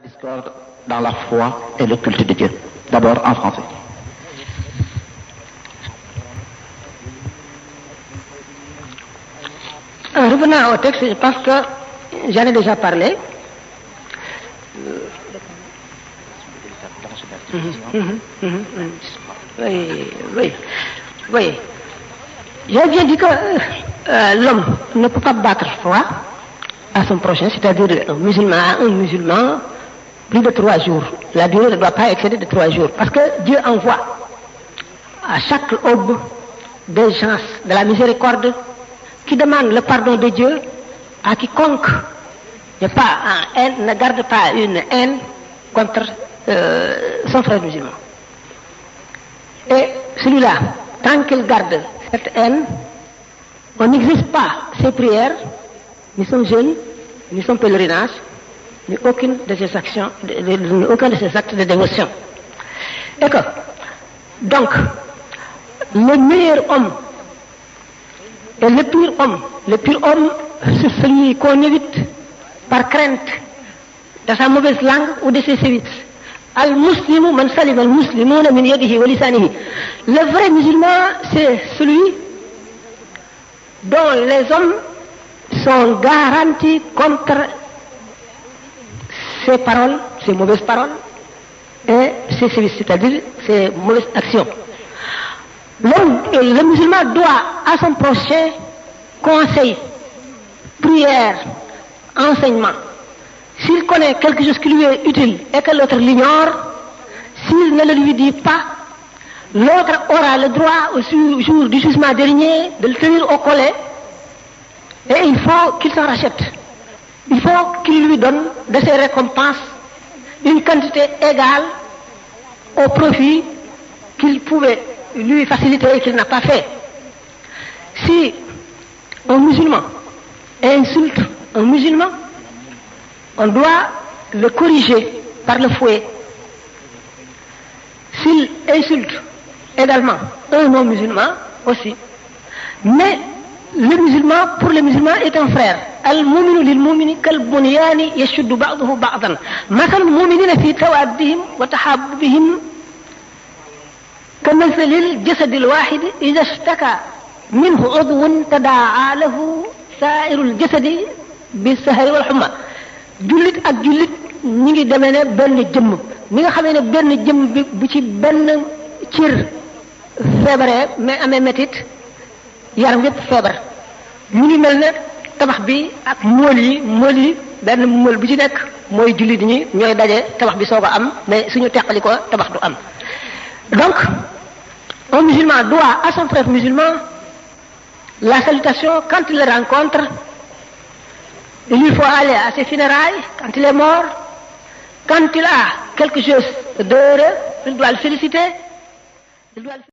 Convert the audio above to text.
discorde dans la foi et le culte de Dieu. D'abord en français. Revenant au texte, je pense que j'en ai déjà parlé. Oui. J'ai bien dit que l'homme ne peut pas battre foi à son prochain, c'est-à-dire un musulman, plus de 3 jours. La durée ne doit pas excéder de 3 jours. Parce que Dieu envoie à chaque aube des gens de la miséricorde qui demandent le pardon de Dieu à quiconque ne garde pas une haine contre son frère musulman. Et celui-là, tant qu'il garde cette haine, on n'exige pas ses prières, ni son jeûne, ni son pèlerinage, ni aucun de ses actes de dévotion. Et que, donc, le meilleur homme et le pire homme, c'est celui qu'on évite par crainte de sa mauvaise langue ou de ses sévices. Al-Muslimu man salima al-muslimuna min yadihi wa lisanihi. Le vrai musulman, c'est celui dont les hommes sont garantis contre ses paroles, ses mauvaises paroles et ses sévices, c'est-à-dire ses mauvaises actions. Le musulman doit à son prochain conseil, prière, enseignement. S'il connaît quelque chose qui lui est utile et que l'autre l'ignore, s'il ne le lui dit pas, l'autre aura le droit au jour du jugement dernier de le tenir au collet et il faut qu'il s'en rachète. Il faut qu'il lui donne de ses récompenses une quantité égale au profit qu'il pouvait lui faciliter et qu'il n'a pas fait. Si un musulman insulte un musulman, on doit le corriger par le fouet. S'il insulte également un non-musulman aussi. Mais le musulman, pour le musulman, est un frère. Al-mu'minu lil-mu'mini kal-bunyani yashuddu ba'duhu ba'dan. Mathal al-mu'minina fi tawaddihim wa tahabbubihim كمثل الجسد الواحد إذا اشتكى منه عضو تداعى له سائر الجسد بالسهر والحمى. jullit ak jullit ñi ngi demee ne benn jëmm mi nga xamee ne benn jëmm bi bu ci benn cër feebaree mais amee métit yaram yépp feebar ñu ngi mel ne tabax bi ak mool yi benn mool bu ci nekk mooy jullit ñi ñooy daje tabax bi soog a am mais suñu teqali ko tabax du am. Donc, un musulman doit à son frère musulman la salutation quand il le rencontre. Il lui faut aller à ses funérailles quand il est mort. Quand il a quelque chose d'heureux, il doit le féliciter.